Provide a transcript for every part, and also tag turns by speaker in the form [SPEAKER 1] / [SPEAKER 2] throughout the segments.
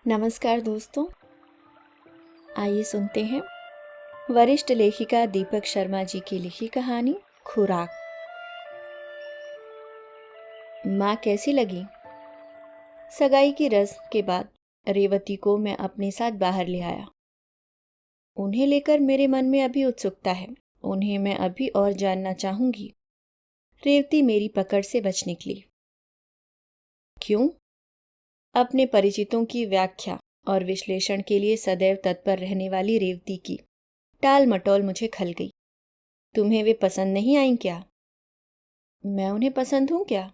[SPEAKER 1] नमस्कार दोस्तों, आइए सुनते हैं वरिष्ठ लेखिका दीपक शर्मा जी की लिखी कहानी खुराक। माँ कैसी लगी? सगाई की रस्म के बाद रेवती को मैं अपने साथ बाहर ले आया। उन्हें लेकर मेरे मन में अभी उत्सुकता है। उन्हें मैं अभी और जानना चाहूंगी। रेवती मेरी पकड़ से बच निकली। क्यों? अपने परिचितों की व्याख्या और विश्लेषण के लिए सदैव तत्पर रहने वाली रेवती की टाल मटोल मुझे खल गई। तुम्हें वे पसंद नहीं आईं क्या? मैं उन्हें पसंद हूं क्या?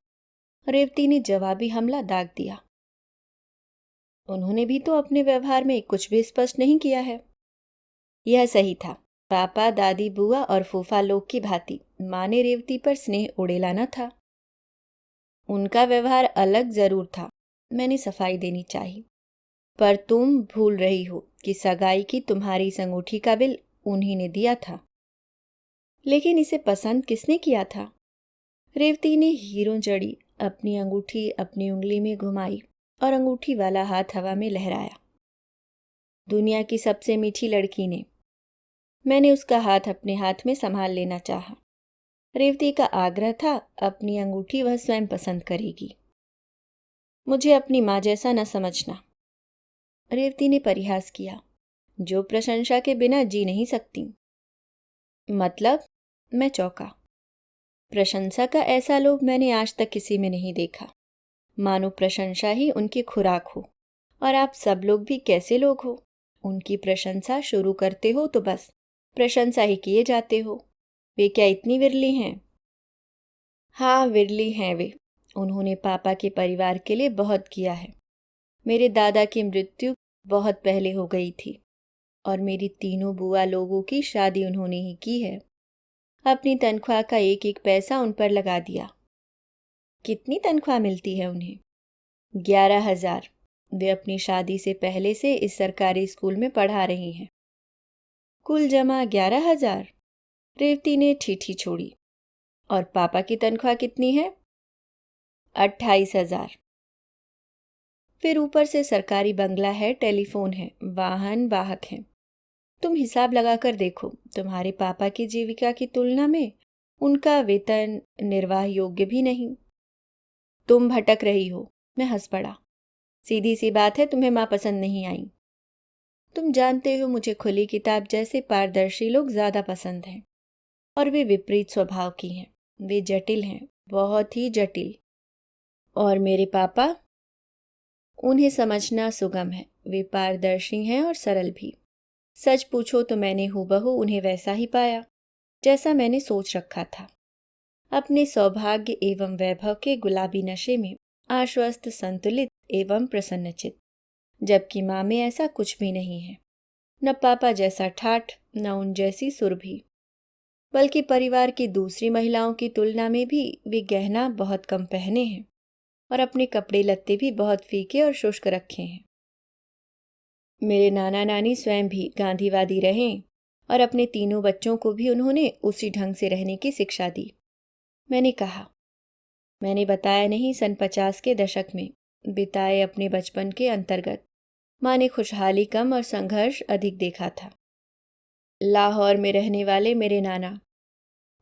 [SPEAKER 1] रेवती ने जवाबी हमला दाग दिया। उन्होंने भी तो अपने व्यवहार में कुछ भी स्पष्ट नहीं किया है। यह सही था। पापा, दादी, बुआ और फूफा लोग की भांति माँ ने रेवती पर स्नेह उड़ेला न था। उनका व्यवहार अलग जरूर था, मैंने सफाई देनी चाहिए। पर तुम भूल रही हो कि सगाई की तुम्हारी इस अंगूठी का बिल उन्हीं ने दिया था। लेकिन इसे पसंद किसने किया था? रेवती ने हीरों जड़ी अपनी अंगूठी अपनी उंगली में घुमाई और अंगूठी वाला हाथ हवा में लहराया। दुनिया की सबसे मीठी लड़की ने। मैंने उसका हाथ अपने हाथ में संभाल लेना चाहा। रेवती का आग्रह था, अपनी अंगूठी वह स्वयं पसंद करेगी। मुझे अपनी माँ जैसा न समझना, रेवती ने परिहास किया। जो प्रशंसा के बिना जी नहीं सकती। मतलब? मैं चौंका। प्रशंसा का ऐसा लोभ मैंने आज तक किसी में नहीं देखा। मानो प्रशंसा ही उनकी खुराक हो। और आप सब लोग भी कैसे लोग हो? उनकी प्रशंसा शुरू करते हो तो बस प्रशंसा ही किए जाते हो। वे क्या इतनी विरली हैं? हाँ, विरली हैं वे। उन्होंने पापा के परिवार के लिए बहुत किया है। मेरे दादा की मृत्यु बहुत पहले हो गई थी और मेरी तीनों बुआ लोगों की शादी उन्होंने ही की है। अपनी तनख्वाह का एक एक पैसा उन पर लगा दिया। कितनी तनख्वाह मिलती है उन्हें? 11,000। वे अपनी शादी से पहले से इस सरकारी स्कूल में पढ़ा रही हैं। कुल जमा 11,000। रेवती ने ठीठी छोड़ी। और पापा की तनख्वाह कितनी है? 28,000। फिर ऊपर से सरकारी बंगला है, टेलीफोन है, वाहन, वाहक हैं। तुम हिसाब लगाकर देखो, तुम्हारे पापा की जीविका की तुलना में उनका वेतन निर्वाह योग्य भी नहीं। तुम भटक रही हो। मैं हंस पड़ा। सीधी सी बात है, तुम्हें माँ पसंद नहीं आई। तुम जानते हो मुझे खुली किताब जैसे पारदर्शी लोग ज्यादा पसंद हैं। और वे विपरीत स्वभाव की हैं। वे जटिल हैं, बहुत ही जटिल। और मेरे पापा? उन्हें समझना सुगम है। वे पारदर्शी हैं और सरल भी। सच पूछो तो मैंने हूबहू उन्हें वैसा ही पाया जैसा मैंने सोच रखा था। अपने सौभाग्य एवं वैभव के गुलाबी नशे में आश्वस्त, संतुलित एवं प्रसन्नचित। जबकि माँ में ऐसा कुछ भी नहीं है। न पापा जैसा ठाठ, न उन जैसी सुरभि। बल्कि परिवार की दूसरी महिलाओं की तुलना में भी वे गहना बहुत कम पहने हैं और अपने कपड़े लत्ते भी बहुत फीके और शुष्क रखे हैं। मेरे नाना नानी स्वयं भी गांधीवादी रहे और अपने तीनों बच्चों को भी उन्होंने उसी ढंग से रहने की शिक्षा दी। मैंने कहा, मैंने बताया नहीं, सन 50 के दशक में बिताए अपने बचपन के अंतर्गत माँ ने खुशहाली कम और संघर्ष अधिक देखा था। लाहौर में रहने वाले मेरे नाना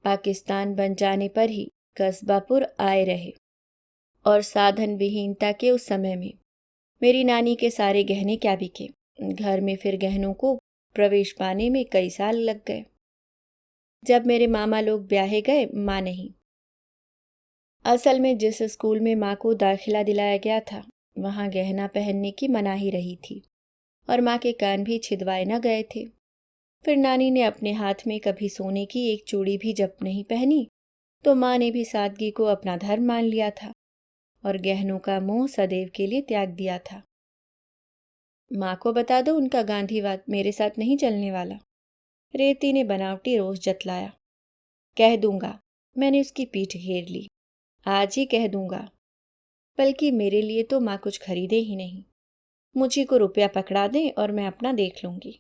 [SPEAKER 1] पाकिस्तान बन जाने पर ही कस्बापुर आए रहे और साधन विहीनता के उस समय में मेरी नानी के सारे गहने क्या बिके। घर में फिर गहनों को प्रवेश पाने में कई साल लग गए। जब मेरे मामा लोग ब्याहे गए, माँ नहीं। असल में जिस स्कूल में माँ को दाखिला दिलाया गया था वहाँ गहना पहनने की मनाही रही थी और माँ के कान भी छिदवाए न गए थे। फिर नानी ने अपने हाथ में कभी सोने की एक चूड़ी भी जब नहीं पहनी तो माँ ने भी सादगी को अपना धर्म मान लिया था और गहनों का मोह सदैव के लिए त्याग दिया था। माँ को बता दो, उनका गांधीवाद मेरे साथ नहीं चलने वाला। रेवती ने बनावटी रोष जतलाया। कह दूंगा। मैंने उसकी पीठ घेर ली। आज ही कह दूंगा। बल्कि मेरे लिए तो माँ कुछ खरीदे ही नहीं। मुझी को रुपया पकड़ा दें और मैं अपना देख लूंगी।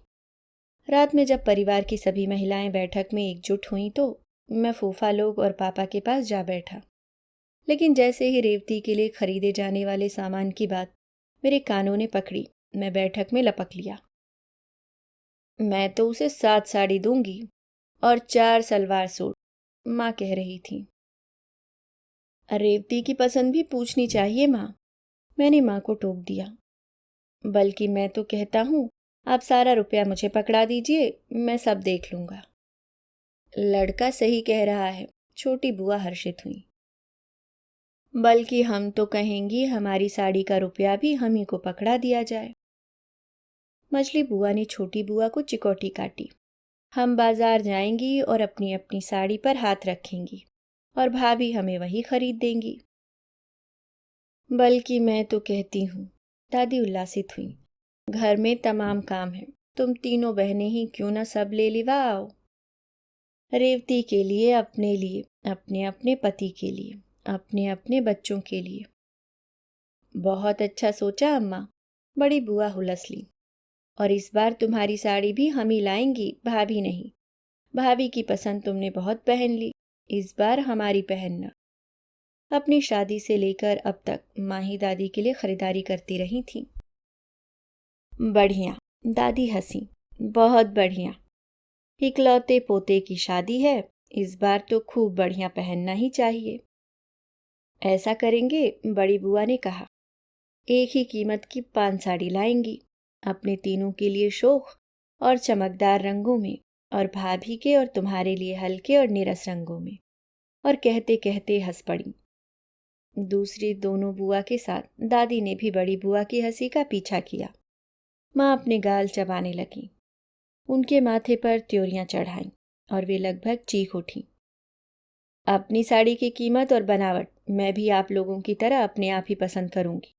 [SPEAKER 1] रात में जब परिवार की सभी महिलाएं बैठक में एकजुट हुईं तो मैं फूफा लोग और पापा के पास जा बैठा। लेकिन जैसे ही रेवती के लिए खरीदे जाने वाले सामान की बात मेरे कानों ने पकड़ी, मैं बैठक में लपक लिया। मैं तो उसे 7 साड़ी दूंगी और 4 सलवार सूट, माँ कह रही थी। रेवती की पसंद भी पूछनी चाहिए माँ, मैंने माँ को टोक दिया। बल्कि मैं तो कहता हूँ आप सारा रुपया मुझे पकड़ा दीजिए, मैं सब देख लूंगा। लड़का सही कह रहा है, छोटी बुआ हर्षित हुई। बल्कि हम तो कहेंगी हमारी साड़ी का रुपया भी हम ही को पकड़ा दिया जाए। मछली बुआ ने छोटी बुआ को चिकोटी काटी। हम बाजार जाएंगी और अपनी अपनी साड़ी पर हाथ रखेंगी और भाभी हमें वही खरीद देंगी। बल्कि मैं तो कहती हूँ, दादी उल्लासित हुई, घर में तमाम काम है, तुम तीनों बहनें ही क्यों ना सब ले लिवा आओ। रेवती के लिए, अपने अपने पति के लिए, अपने अपने बच्चों के लिए। बहुत अच्छा सोचा अम्मा, बड़ी बुआ हुलस ली। और इस बार तुम्हारी साड़ी भी हम ही लाएंगी, भाभी नहीं। भाभी की पसंद तुमने बहुत पहन ली, इस बार हमारी पहनना। अपनी शादी से लेकर अब तक माँ ही दादी के लिए खरीदारी करती रही थी। बढ़िया, दादी हंसी, बहुत बढ़िया। इकलौते पोते की शादी है, इस बार तो खूब बढ़िया पहनना ही चाहिए। ऐसा करेंगे, बड़ी बुआ ने कहा। एक ही कीमत की 5 साड़ी लाएंगी, अपने तीनों के लिए शोख और चमकदार रंगों में, और भाभी के और तुम्हारे लिए हल्के और नीरस रंगों में। और कहते कहते हंस पड़ी। दूसरी दोनों बुआ के साथ दादी ने भी बड़ी बुआ की हंसी का पीछा किया। माँ अपने गाल चबाने लगी। उनके माथे पर त्योरियां चढ़ाईं और वे लगभग चीख उठी। अपनी साड़ी की कीमत और बनावट मैं भी आप लोगों की तरह अपने आप ही पसंद करूंगी।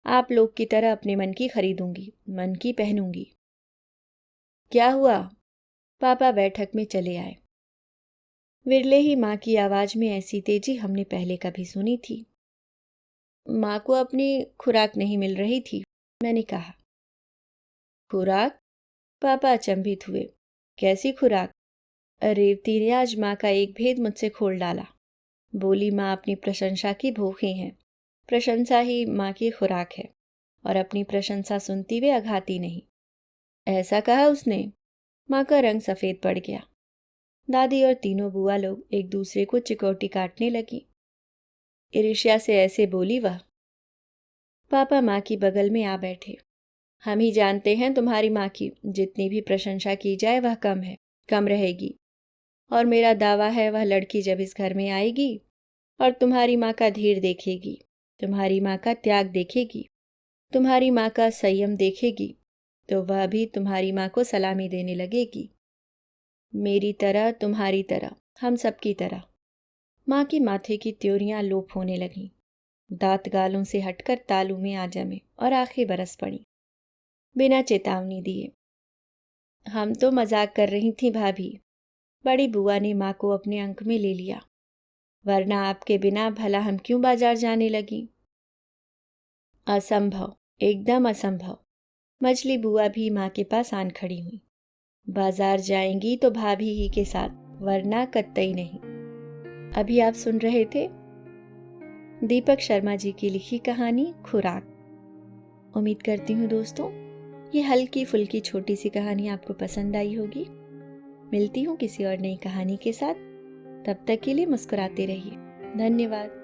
[SPEAKER 1] आप लोग की तरह अपने मन की खरीदूंगी, मन की पहनूंगी। क्या हुआ? पापा बैठक में चले आए। विरले ही माँ की आवाज में ऐसी तेजी हमने पहले कभी सुनी थी। माँ को अपनी खुराक नहीं मिल रही थी, मैंने कहा। खुराक? पापा अचंभित हुए। कैसी खुराक? रेवती ने आज माँ का एक भेद मुझसे खोल डाला। बोली माँ अपनी प्रशंसा की भूखी हैं। प्रशंसा ही माँ की खुराक है और अपनी प्रशंसा सुनती वे अघाती नहीं। ऐसा कहा उसने? माँ का रंग सफेद पड़ गया। दादी और तीनों बुआ लोग एक दूसरे को चिकोटी काटने लगी। ईर्ष्या से ऐसे बोली वह। पापा माँ की बगल में आ बैठे। हम ही जानते हैं तुम्हारी माँ की जितनी भी प्रशंसा की जाए वह कम है, कम रहेगी। और मेरा दावा है वह लड़की जब इस घर में आएगी और तुम्हारी माँ का धीर देखेगी, तुम्हारी माँ का त्याग देखेगी, तुम्हारी माँ का संयम देखेगी, तो वह भी तुम्हारी माँ को सलामी देने लगेगी। मेरी तरह, तुम्हारी तरह, हम सबकी तरह। माँ की माथे की त्योरियां लोप होने लगीं। दांत गालों से हटकर तालू में आ जमे और आंखें बरस पड़ी, बिना चेतावनी दिए। हम तो मजाक कर रही थी भाभी। बड़ी बुआ ने माँ को अपने अंक में ले लिया। वरना आपके बिना भला हम क्यों बाजार जाने लगी? असंभव, एकदम असंभव। मछली बुआ भी माँ के पास आन खड़ी हुई। बाजार जाएंगी तो भाभी ही के साथ, वरना कतई नहीं। अभी आप सुन रहे थे दीपक शर्मा जी की लिखी कहानी खुराक। उम्मीद करती हूँ दोस्तों ये हल्की फुल्की छोटी सी कहानी आपको पसंद आई होगी। मिलती हूँ किसी और नई कहानी के साथ। तब तक के लिए मुस्कुराते रहिए। धन्यवाद।